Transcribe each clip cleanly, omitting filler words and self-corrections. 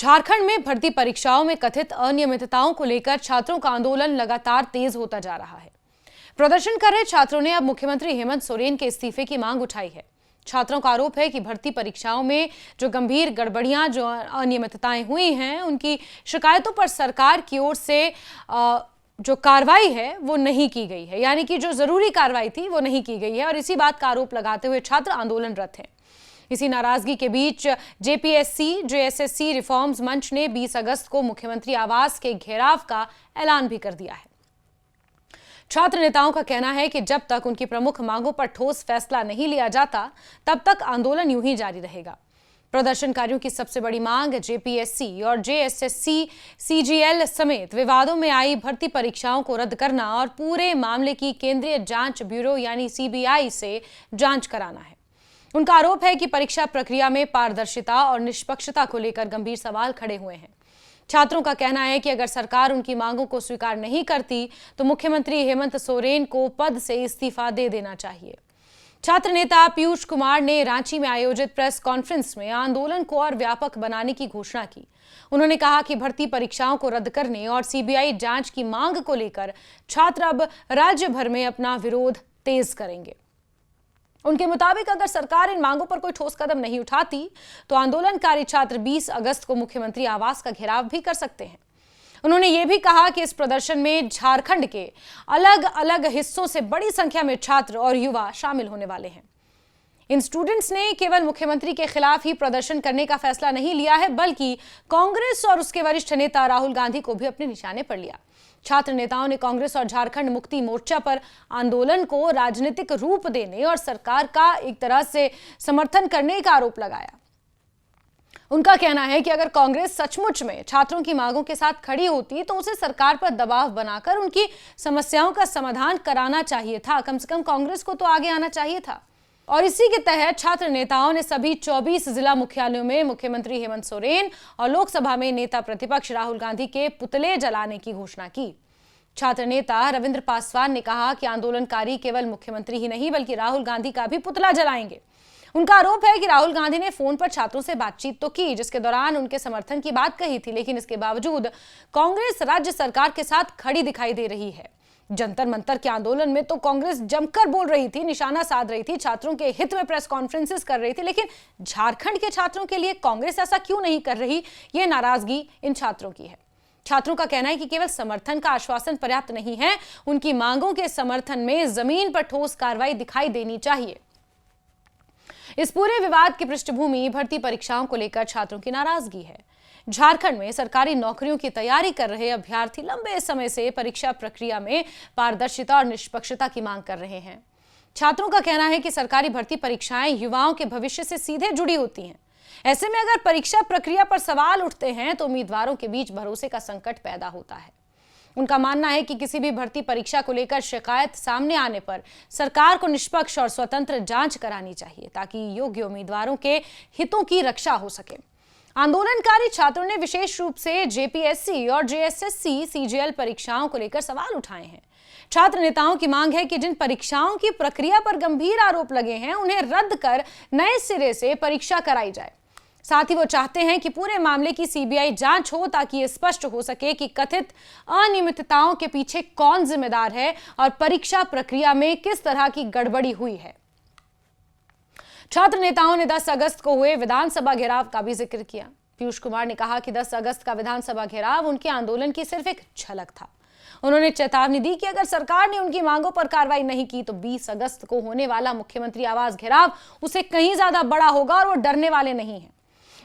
झारखंड में भर्ती परीक्षाओं में कथित अनियमितताओं को लेकर छात्रों का आंदोलन लगातार तेज होता जा रहा है। प्रदर्शन कर रहे छात्रों ने अब मुख्यमंत्री हेमंत सोरेन के इस्तीफे की मांग उठाई है। छात्रों का आरोप है कि भर्ती परीक्षाओं में जो गंभीर गड़बड़ियां, जो अनियमितताएं हुई हैं, उनकी शिकायतों पर सरकार की ओर से जो कार्रवाई है वो नहीं की गई है, यानी कि जो जरूरी कार्रवाई थी वो नहीं की गई है। और इसी बात का आरोप लगाते हुए छात्र आंदोलनरत हैं। इसी नाराजगी के बीच जेपीएससी जेएसएससी रिफॉर्म्स मंच ने 20 अगस्त को मुख्यमंत्री आवास के घेराव का ऐलान भी कर दिया है। छात्र नेताओं का कहना है कि जब तक उनकी प्रमुख मांगों पर ठोस फैसला नहीं लिया जाता, तब तक आंदोलन यूं ही जारी रहेगा। प्रदर्शनकारियों की सबसे बड़ी मांग जेपीएससी और जेएसएससी सीजीएल समेत विवादों में आई भर्ती परीक्षाओं को रद्द करना और पूरे मामले की केंद्रीय जांच ब्यूरो यानी सीबीआई से जांच कराना है। उनका आरोप है कि परीक्षा प्रक्रिया में पारदर्शिता और निष्पक्षता को लेकर गंभीर सवाल खड़े हुए हैं। छात्रों का कहना है कि अगर सरकार उनकी मांगों को स्वीकार नहीं करती तो मुख्यमंत्री हेमंत सोरेन को पद से इस्तीफा दे देना चाहिए। छात्र नेता पीयूष कुमार ने रांची में आयोजित प्रेस कॉन्फ्रेंस में आंदोलन को और व्यापक बनाने की घोषणा की। उन्होंने कहा कि भर्ती परीक्षाओं को रद्द करने और सीबीआई जांच की मांग को लेकर छात्र अब राज्य भर में अपना विरोध तेज करेंगे। उनके मुताबिक अगर सरकार इन मांगों पर कोई ठोस कदम नहीं उठाती तो आंदोलनकारी छात्र 20 अगस्त को मुख्यमंत्री आवास का घेराव भी कर सकते हैं। उन्होंने ये भी कहा कि इस प्रदर्शन में झारखंड के अलग अलग हिस्सों से बड़ी संख्या में छात्र और युवा शामिल होने वाले हैं। इन स्टूडेंट्स ने केवल मुख्यमंत्री के खिलाफ ही प्रदर्शन करने का फैसला नहीं लिया है, बल्कि कांग्रेस और उसके वरिष्ठ नेता राहुल गांधी को भी अपने निशाने पर लिया। छात्र नेताओं ने कांग्रेस और झारखंड मुक्ति मोर्चा पर आंदोलन को राजनीतिक रूप देने और सरकार का एक तरह से समर्थन करने का आरोप लगाया। उनका कहना है कि अगर कांग्रेस सचमुच में छात्रों की मांगों के साथ खड़ी होती तो उसे सरकार पर दबाव बनाकर उनकी समस्याओं का समाधान कराना चाहिए था। कम से कम कांग्रेस को तो आगे आना चाहिए था। और इसी के तहत छात्र नेताओं ने सभी 24 जिला मुख्यालयों में मुख्यमंत्री हेमंत सोरेन और लोकसभा में नेता प्रतिपक्ष राहुल गांधी के पुतले जलाने की घोषणा की। छात्र नेता रविंद्र पासवान ने कहा कि आंदोलनकारी केवल मुख्यमंत्री ही नहीं बल्कि राहुल गांधी का भी पुतला जलाएंगे। उनका आरोप है कि राहुल गांधी ने फोन पर छात्रों से बातचीत तो की, जिसके दौरान उनके समर्थन की बात कही थी, लेकिन इसके बावजूद कांग्रेस राज्य सरकार के साथ खड़ी दिखाई दे रही है। जंतर मंतर के आंदोलन में तो कांग्रेस जमकर बोल रही थी, निशाना साध रही थी, छात्रों के हित में प्रेस कॉन्फ्रेंसेस कर रही थी, लेकिन झारखंड के छात्रों के लिए कांग्रेस ऐसा क्यों नहीं कर रही, ये नाराजगी इन छात्रों की है। छात्रों का कहना है कि केवल समर्थन का आश्वासन पर्याप्त नहीं है, उनकी मांगों के समर्थन में जमीन पर ठोस कार्रवाई दिखाई देनी चाहिए। इस पूरे विवाद की पृष्ठभूमि भर्ती परीक्षाओं को लेकर छात्रों की नाराजगी है। झारखंड में सरकारी नौकरियों की तैयारी कर रहे अभ्यर्थी लंबे समय से परीक्षा प्रक्रिया में पारदर्शिता और निष्पक्षता की मांग कर रहे हैं। छात्रों का कहना है कि सरकारी भर्ती परीक्षाएं युवाओं के भविष्य से सीधे जुड़ी होती हैं। ऐसे में अगर परीक्षा प्रक्रिया पर सवाल उठते हैं तो उम्मीदवारों के बीच भरोसे का संकट पैदा होता है। उनका मानना है कि किसी भी भर्ती परीक्षा को लेकर शिकायत सामने आने पर सरकार को निष्पक्ष और स्वतंत्र जांच करानी चाहिए, ताकि योग्य उम्मीदवारों के हितों की रक्षा हो सके। आंदोलनकारी छात्रों ने विशेष रूप से जेपीएससी और जेएसएससी सीजीएल परीक्षाओं को लेकर सवाल उठाए हैं। छात्र नेताओं की मांग है कि जिन परीक्षाओं की प्रक्रिया पर गंभीर आरोप लगे हैं, उन्हें रद्द कर नए सिरे से परीक्षा कराई जाए। साथ ही वो चाहते हैं कि पूरे मामले की सीबीआई जांच हो, ताकि ये स्पष्ट हो सके कि कथित अनियमितताओं के पीछे कौन जिम्मेदार है और परीक्षा प्रक्रिया में किस तरह की गड़बड़ी हुई है। छात्र नेताओं ने 10 अगस्त को हुए विधानसभा घेराव का भी जिक्र किया। पीयूष कुमार ने कहा कि 10 अगस्त का विधानसभा घेराव उनके आंदोलन की सिर्फ एक झलक था। उन्होंने चेतावनी दी कि अगर सरकार ने उनकी मांगों पर कार्रवाई नहीं की तो 20 अगस्त को होने वाला मुख्यमंत्री आवास घेराव उसे कहीं ज्यादा बड़ा होगा और वो डरने वाले नहीं हैं।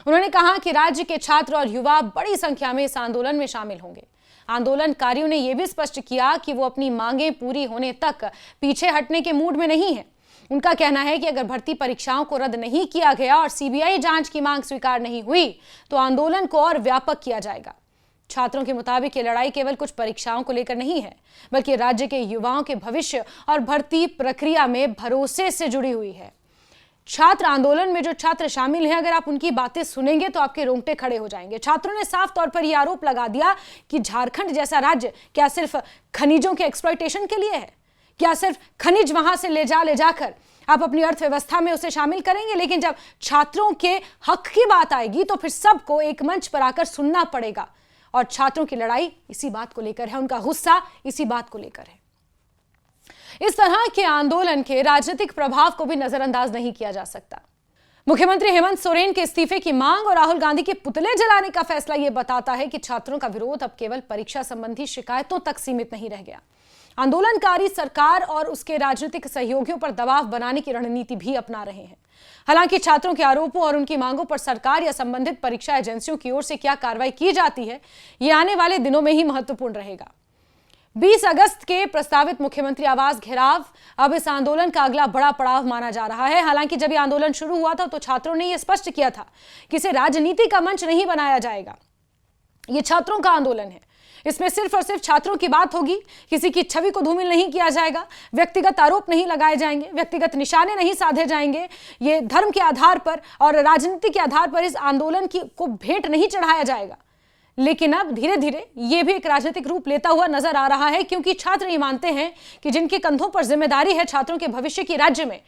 उन्होंने कहा कि राज्य के छात्र और युवा बड़ी संख्या में इस आंदोलन में शामिल होंगे। आंदोलनकारियों ने यह भी स्पष्ट किया कि वो अपनी मांगें पूरी होने तक पीछे हटने के मूड में नहीं है। उनका कहना है कि अगर भर्ती परीक्षाओं को रद्द नहीं किया गया और सीबीआई जांच की मांग स्वीकार नहीं हुई तो आंदोलन को और व्यापक किया जाएगा। छात्रों के मुताबिक ये लड़ाई केवल कुछ परीक्षाओं को लेकर नहीं है, बल्कि राज्य के युवाओं के भविष्य और भर्ती प्रक्रिया में भरोसे से जुड़ी हुई है। छात्र आंदोलन में जो छात्र शामिल हैं, अगर आप उनकी बातें सुनेंगे तो आपके रोंगटे खड़े हो जाएंगे। छात्रों ने साफ तौर पर यह आरोप लगा दिया कि झारखंड जैसा राज्य क्या सिर्फ खनिजों के एक्सप्लॉयटेशन के लिए है? क्या सिर्फ खनिज वहां से ले जाकर आप अपनी अर्थव्यवस्था में उसे शामिल करेंगे? लेकिन जब छात्रों के हक की बात आएगी तो फिर सबको एक मंच पर आकर सुनना पड़ेगा। और छात्रों की लड़ाई इसी बात को लेकर है, उनका गुस्सा इसी बात को लेकर है। इस तरह के आंदोलन के राजनीतिक प्रभाव को भी नजरअंदाज नहीं किया जा सकता। मुख्यमंत्री हेमंत सोरेन के इस्तीफे की मांग और राहुल गांधी के पुतले जलाने का फैसला यह बताता है कि छात्रों का विरोध अब केवल परीक्षा संबंधी शिकायतों तक सीमित नहीं रह गया। आंदोलनकारी सरकार और उसके राजनीतिक सहयोगियों पर दबाव बनाने की रणनीति भी अपना रहे हैं। हालांकि छात्रों के आरोपों और उनकी मांगों पर सरकार या संबंधित परीक्षा एजेंसियों की ओर से क्या कार्रवाई की जाती है, यह आने वाले दिनों में ही महत्वपूर्ण रहेगा। 20 अगस्त के प्रस्तावित मुख्यमंत्री आवास घेराव अब इस आंदोलन का अगला बड़ा पड़ाव माना जा रहा है। हालांकि जब यह आंदोलन शुरू हुआ था तो छात्रों ने यह स्पष्ट किया था कि इसे राजनीति का मंच नहीं बनाया जाएगा। यह छात्रों का आंदोलन है, इसमें सिर्फ और सिर्फ छात्रों की बात होगी। किसी की छवि को धूमिल नहीं किया जाएगा, व्यक्तिगत आरोप नहीं लगाए जाएंगे, व्यक्तिगत निशाने नहीं साधे जाएंगे। ये धर्म के आधार पर और राजनीति के आधार पर इस आंदोलन को भेंट नहीं चढ़ाया जाएगा। लेकिन अब धीरे धीरे ये भी एक राजनीतिक रूप लेता हुआ नजर आ रहा है, क्योंकि छात्र ये मानते हैं कि जिनके कंधों पर जिम्मेदारी है छात्रों के भविष्य की राज्य में,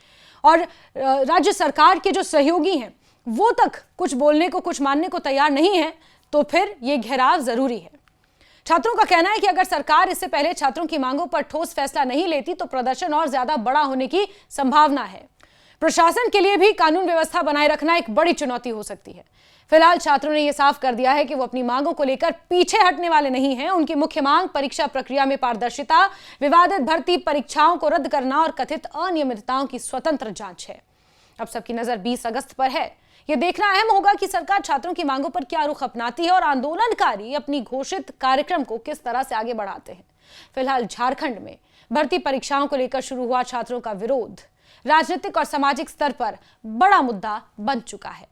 और राज्य सरकार के जो सहयोगी हैं वो तक कुछ बोलने को, कुछ मानने को तैयार नहीं है, तो फिर ये घेराव जरूरी है। छात्रों का कहना है कि अगर सरकार इससे पहले छात्रों की मांगों पर ठोस फैसला नहीं लेती तो प्रदर्शन और ज्यादा बड़ा होने की संभावना है। प्रशासन के लिए भी कानून व्यवस्था बनाए रखना एक बड़ी चुनौती हो सकती है। फिलहाल छात्रों ने यह साफ कर दिया है कि वो अपनी मांगों को लेकर पीछे हटने वाले नहीं हैं। उनकी मुख्य मांग परीक्षा प्रक्रिया में पारदर्शिता, विवादित भर्ती परीक्षाओं को रद्द करना और कथित अनियमितताओं की स्वतंत्र जांच है। अब सबकी नजर 20 अगस्त पर है। यह देखना अहम होगा कि सरकार छात्रों की मांगों पर क्या रुख अपनाती है और आंदोलनकारी अपनी घोषित कार्यक्रम को किस तरह से आगे बढ़ाते हैं। फिलहाल झारखंड में भर्ती परीक्षाओं को लेकर शुरू हुआ छात्रों का विरोध राजनीतिक और सामाजिक स्तर पर बड़ा मुद्दा बन चुका है।